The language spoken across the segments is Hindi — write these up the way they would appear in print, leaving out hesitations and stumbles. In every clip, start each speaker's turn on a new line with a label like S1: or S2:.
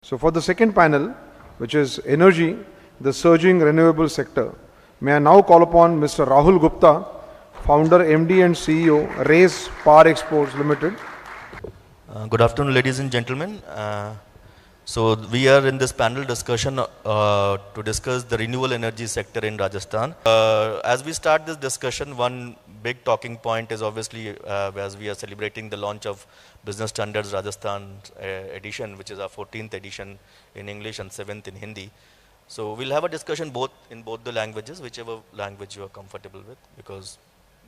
S1: So for the second panel, which is energy, the surging renewable sector, may I now call upon Mr. Rahul Gupta, founder, MD and CEO, Race Power Exports Limited.
S2: Good afternoon, ladies and gentlemen. So we are in this panel discussion to discuss the renewable energy sector in Rajasthan. As we start this discussion, one big talking point is obviously as we are celebrating the launch of Business Standards Rajasthan edition, which is our 14th edition in English and 7th in Hindi. So we'll have a discussion in both the languages, whichever language you are comfortable with, because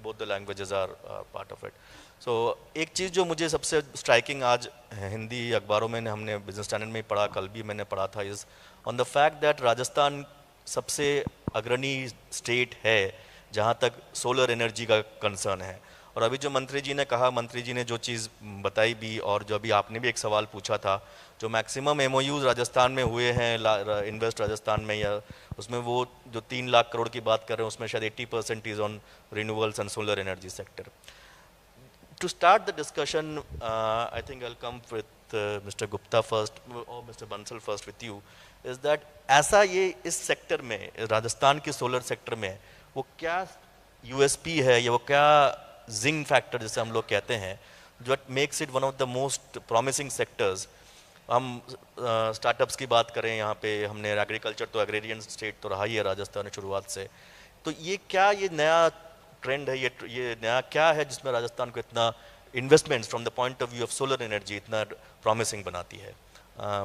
S2: both the languages are part of it. So एक चीज़ जो मुझे सबसे स्ट्राइकिंग आज हिंदी अखबारों में हमने बिजनेस स्टैंडर्ड में पढ़ा, कल भी मैंने पढ़ा था, is on the fact that Rajasthan सबसे अग्रणी स्टेट है जहाँ तक सोलर एनर्जी का कंसर्न है. और अभी जो मंत्री जी ने कहा, मंत्री जी ने जो चीज़ बताई भी, और जो अभी आपने भी एक सवाल पूछा था, जो मैक्सिमम एमओयूज राजस्थान में हुए हैं इन्वेस्ट राजस्थान में, या उसमें वो जो 3 लाख करोड़ की बात कर रहे हैं उसमें शायद 80% is on renewables and solar energy sector. To start the discussion, I think I'll come with Mr. Gupta first, or Mr. Bansal first with you, is that ऐसा ये इस सेक्टर में, राजस्थान के सोलर सेक्टर में, वो क्या USP है या वो क्या जिंग फैक्टर जिसे हम लोग कहते हैं, जो makes it one of the most promising sectors. हम स्टार्टअप्स की बात करें, यहाँ पे हमने एग्रीकल्चर तो एग्रेरियन स्टेट तो रहा ही है राजस्थान शुरुआत से, तो ये क्या ये नया ट्रेंड है, ये नया क्या है जिसमें राजस्थान को इतना investments from the point of view of solar energy इतना प्रॉमिसिंग बनाती है.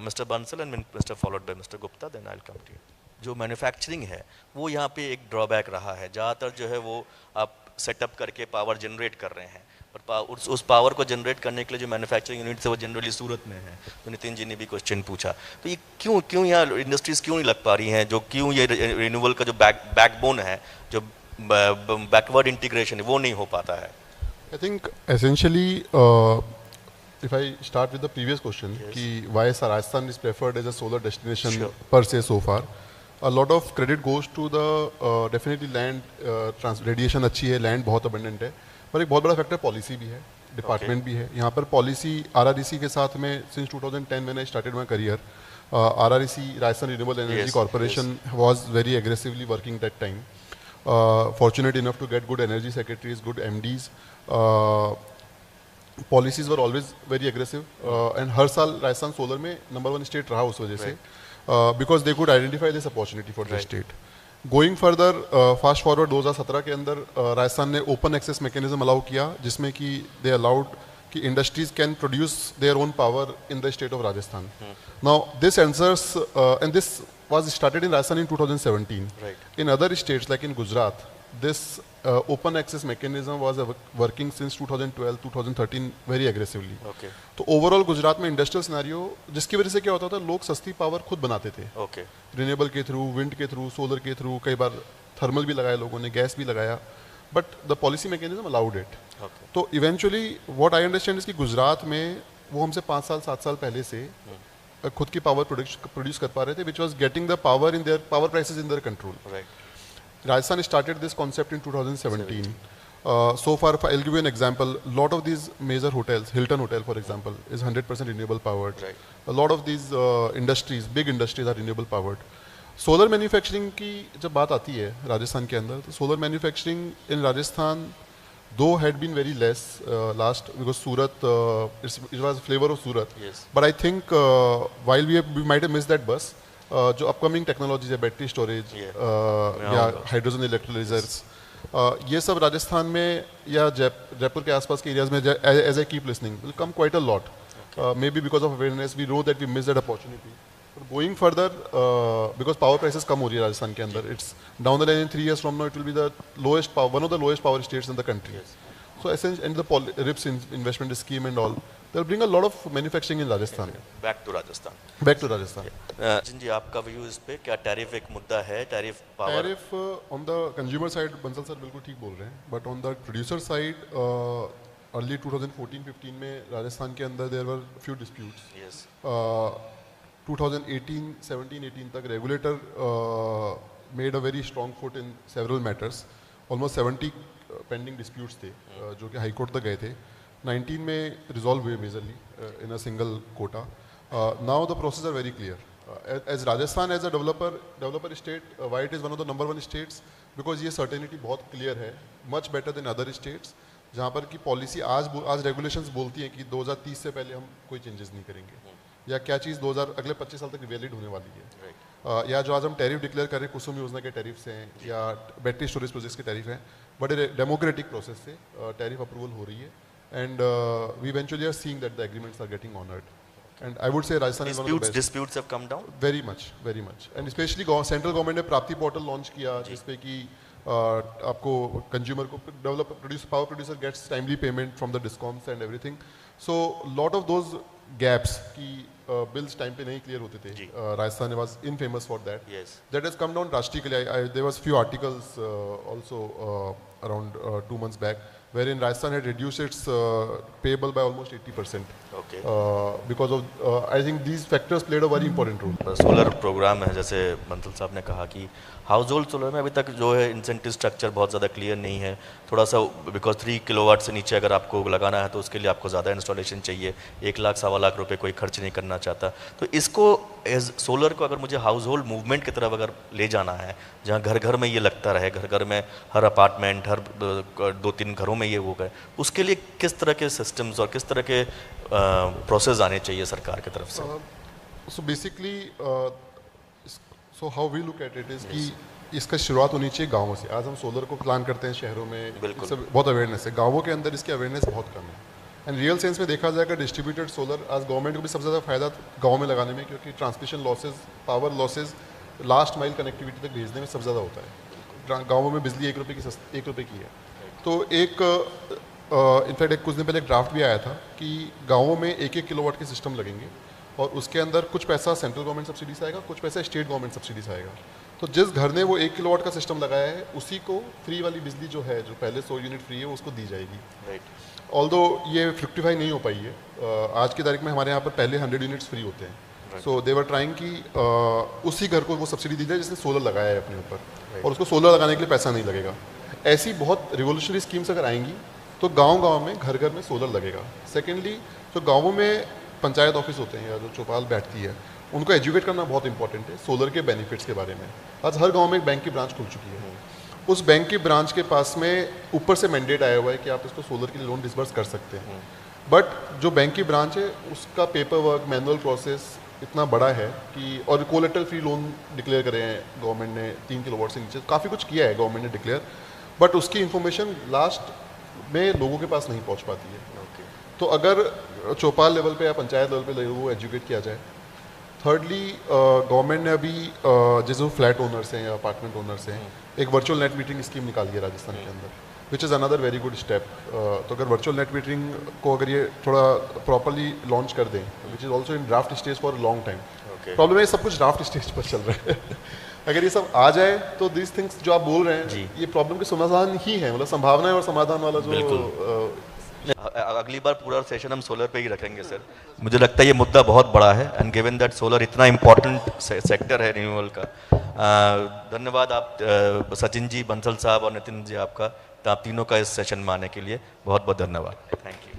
S2: Mister Bansal and mister followed by mister Gupta, then I will come to you. जो मैन्युफैक्चरिंग है वो यहाँ पे एक ड्रॉबैक रहा है. ज़्यादातर जो है वो आप सेटअप करके पावर जनरेट कर रहे हैं, पर उस पावर को जनरेट करने के लिए जो मैन्युफैक्चरिंग यूनिट है वो जनरली सूरत में है. तो नितिन जी ने भी क्वेश्चन पूछा, तो ये क्यों यहाँ इंडस्ट्रीज क्यों नहीं लग पा रही हैं, जो क्यों ये रिन्यूएबल का जो बैकबोन है, जो backward integration वो नहीं हो पाता है.
S3: I think essentially if I start with the previous question,
S2: yes,
S3: कि why Rajasthan is preferred as a solar destination,
S2: sure,
S3: per se so far, a lot of credit goes to the definitely land radiation अच्छी है, land बहुत abundant है, पर एक बहुत बड़ा फैक्टर पॉलिसी भी है, डिपार्टमेंट भी है. यहाँ पर पॉलिसी RREC के साथ में since 2010 when I started my career, RREC Rajasthan Renewable Energy Corporation was very aggressively working that time. Fortunate enough to get good energy secretaries, good MDs. Policies were always very aggressive, and हर साल राजस्थान सोलर में नंबर 1 स्टेट रहा उस वजह से, because they could identify this opportunity for the state. Going further, fast forward 2017 के अंदर राजस्थान ने open access mechanism allow किया, जिसमें कि they allowed कि industries can produce their own power in the state of Rajasthan. Now this answers, and this was started in Rajasthan in 2017.
S2: Right.
S3: In other states like in Gujarat, this open access mechanism was working since 2012, 2013 very aggressively.
S2: Okay.
S3: तो overall गुजरात में इंडस्ट्रियल सिनेरियो, जिसकी वजह से क्या होता था, लोग सस्ती पावर खुद बनाते थे.
S2: Okay.
S3: रिन्यूएबल के थ्रू, विंड के थ्रू, सोलर के थ्रू, कई बार थर्मल भी लगाया लोगों ने, गैस भी लगाया, but the policy mechanism allowed it. तो eventually what I understand is कि गुजरात में वो हमसे 5 साल 7 साल पहले से खुद की पावर प्रोड्यूस कर पा रहे थे, which was getting the power in their power prices in their control. Rajasthan started this concept in 2017. So far, I'll give you an example. A lot of these major hotels, Hilton Hotel for example, is 100% renewable powered.
S2: Right.
S3: A lot of these industries, big industries are renewable powered. Solar manufacturing की जब बात आती है राजस्थान के अंदर, तो solar manufacturing in Rajasthan though had been very less last, because Surat, it was flavor of Surat.
S2: Yes.
S3: But I think while we might have missed that bus, जो अपकमिंग टेक्नोलॉजीज है, बैटरी स्टोरेज या हाइड्रोजन इलेक्ट्रोलाइजर्स, ये सब राजस्थान में या जयपुर के आसपास के एरियाज में, as I keep listening, will come quite a lot. May be because of awareness, we know that we miss that opportunity. Going further, because power prices कम हो रही है राजस्थान के अंदर, it's down the line in 3 years from now it will be the lowest power, one of the lowest power states in the country. So essentially, and the RIPS investment scheme and all, they'll bring a lot of manufacturing in Rajasthan.
S2: Back to Rajasthan.
S3: Back to Rajasthan.
S2: जी, आपका व्यू इस पे क्या टैरिफ एक मुद्दा है, tariff power?
S3: Tariff on the consumer side Bansal sir बिल्कुल ठीक बोल रहे हैं, but on the producer side early 2014-15 में राजस्थान के अंदर there were few disputes.
S2: Yes.
S3: 2017-18 तक regulator made a very strong foot in several matters. Almost 70 pending disputes थे जो कि हाई कोर्ट तक गए थे. 19 में रिजॉल्व हुए majorly in a single quota. Now the processes are very clear. As Rajasthan as a developer state, why it is one of the number one states, because ये certainty बहुत clear है, much better than other states, जहाँ पर की पॉलिसी आज रेगुलेशंस बोलती हैं कि 2030 से पहले हम कोई चेंजेस नहीं करेंगे, या क्या चीज़ अगले 25 साल तक वैलिड होने वाली है, या जो आज हम टैरिफ डिक्लेयर कर रहे हैं कुसुम योजना के टैरिफ्स हैं या बैटरी स्टोरेज प्रोजेक्ट्स के टैरिफ हैं, बड़े डेमोक्रेटिक प्रोसेस से टैरिफ अप्रूवल हो रही है, and we eventually are seeing that the agreements are getting honoured. And I would say Rajasthan is one of the best.
S2: Disputes have come down?
S3: Very much. And especially central government ने प्राप्ति पोर्टल लॉन्च किया जिसपे कि आपको कंज्यूमर को power producer gets timely payment from the discoms and everything. So lot of those gaps की बिल्स टाइम पे नहीं क्लियर होते थे. Rajasthan was infamous for that. That has come down drastically. There was few articles also around 2 months back wherein Rajasthan had reduced its payable by almost 80%.
S2: Okay.
S3: Because of I think these factors played a very important role.
S2: Solar program है, जैसे बंसल साहब ने कहा कि हाउस होल्ड सोलर में अभी तक जो है इंसेंटिव स्ट्रक्चर बहुत ज़्यादा क्लियर नहीं है, थोड़ा सा, बिकॉज 3 किलोवाट से नीचे अगर आपको लगाना है तो उसके लिए आपको ज़्यादा इंस्टॉलेशन चाहिए, 1 लाख सवा लाख रुपए कोई खर्च नहीं करना चाहता. तो इसको एज सोलर को अगर मुझे हाउस होल्ड मूवमेंट की तरफ अगर ले जाना है, जहाँ घर घर में ये लगता रहे, घर घर में हर अपार्टमेंट, हर 2-3 घरों में ये हो गए, उसके लिए किस तरह के सिस्टम्स और किस तरह के प्रोसेस आने चाहिए सरकार की तरफ से?
S3: So basically so how we look at it is कि इसका शुरुआत होनी चाहिए गाँवों से. आज हम सोलर को प्लान करते हैं शहरों में, बहुत अवेयरनेस है, गाँवों के अंदर इसकी अवेयरनेस बहुत कम है. एंड रियल सेंस में देखा जाएगा डिस्ट्रीब्यूटेड सोलर आज गवर्नमेंट को भी सबसे ज़्यादा फायदा गाँव में लगाने में, क्योंकि transmission losses, power losses last mile connectivity तक भेजने में सबसे ज़्यादा होता है. गाँवों में बिजली 1 रुपये की है. तो इनफैक्ट कुछ दिन पहले एक ड्राफ्ट भी आया था कि गाँवों में 1-1 किलोवाट के सिस्टम लगेंगे और उसके अंदर कुछ पैसा सेंट्रल गवर्नमेंट सब्सिडी से आएगा, कुछ पैसा स्टेट गवर्नमेंट सब्सिडी से आएगा. तो जिस घर ने वो 1 किलोवाट का सिस्टम लगाया है उसी को फ्री वाली बिजली जो है, जो पहले 100 यूनिट फ्री है, उसको दी जाएगी. ऑल्दो ये फ्रुक्टिफाई नहीं हो पाई है. आज की तारीख में हमारे यहाँ पर पहले 100 यूनिट्स फ्री होते हैं. सो दे वर ट्राइंग कि उसी घर को वो सब्सिडी दी जाए जिसने सोलर लगाया है अपने ऊपर, और उसको सोलर लगाने के लिए पैसा नहीं लगेगा. ऐसी बहुत रिवोल्यूशनरी स्कीम्स अगर आएंगी तो गांव-गांव में घर घर में सोलर लगेगा. सेकेंडली, जो गाँवों में पंचायत ऑफिस होते हैं या जो चौपाल बैठती है, उनको एजुकेट करना बहुत इंपॉर्टेंट है सोलर के बेनिफिट्स के बारे में. आज हर गाँव में एक बैंक की ब्रांच खुल चुकी है. उस बैंक की ब्रांच के पास में ऊपर से मैंडेट आया हुआ है कि आप इसको सोलर के लिए लोन डिसबर्स कर सकते हैं. बट जो बैंक की ब्रांच है उसका पेपर वर्क, मैनुअल प्रोसेस इतना बड़ा है कि, और कोलेटरल फ्री लोन डिक्लेयर करे हैं गवर्नमेंट ने 3 किलोवाट से नीचे, काफ़ी कुछ किया है गवर्नमेंट ने डिक्लेयर, बट उसकी इन्फॉर्मेशन लास्ट में लोगों के पास नहीं पहुंच पाती है. तो अगर चौपाल लेवल पे या पंचायत लेवल पे लोगों को एजुकेट किया जाए. थर्डली, गवर्नमेंट ने अभी जैसे फ्लैट ओनर्स हैं या अपार्टमेंट ओनर्स हैं, एक वर्चुअल नेट मीटरिंग स्कीम निकाली है राजस्थान के अंदर, which is another very good step. तो अगर वर्चुअल नेट मीटरिंग को अगर ये थोड़ा प्रॉपरली लॉन्च कर दें, which is also in draft stage for long time. Problem है सब कुछ ड्राफ्ट स्टेज पर चल रहा है. अगर ये सब आ जाए तो दिस थिंग्स जो आप बोल रहे हैं ये प्रॉब्लम के समाधान ही है, मतलब संभावना है और समाधान वाला जो.
S2: अगली बार पूरा सेशन हम सोलर पे ही रखेंगे सर. मुझे लगता है ये मुद्दा बहुत बड़ा है, एंड गिवन दैट सोलर इतना इम्पोर्टेंट सेक्टर है रिन्यूएबल का. धन्यवाद आप सचिन जी, बंसल साहब और नितिन जी, आपका, आप तीनों का इस सेशन में आने के लिए बहुत बहुत धन्यवाद. Thank you.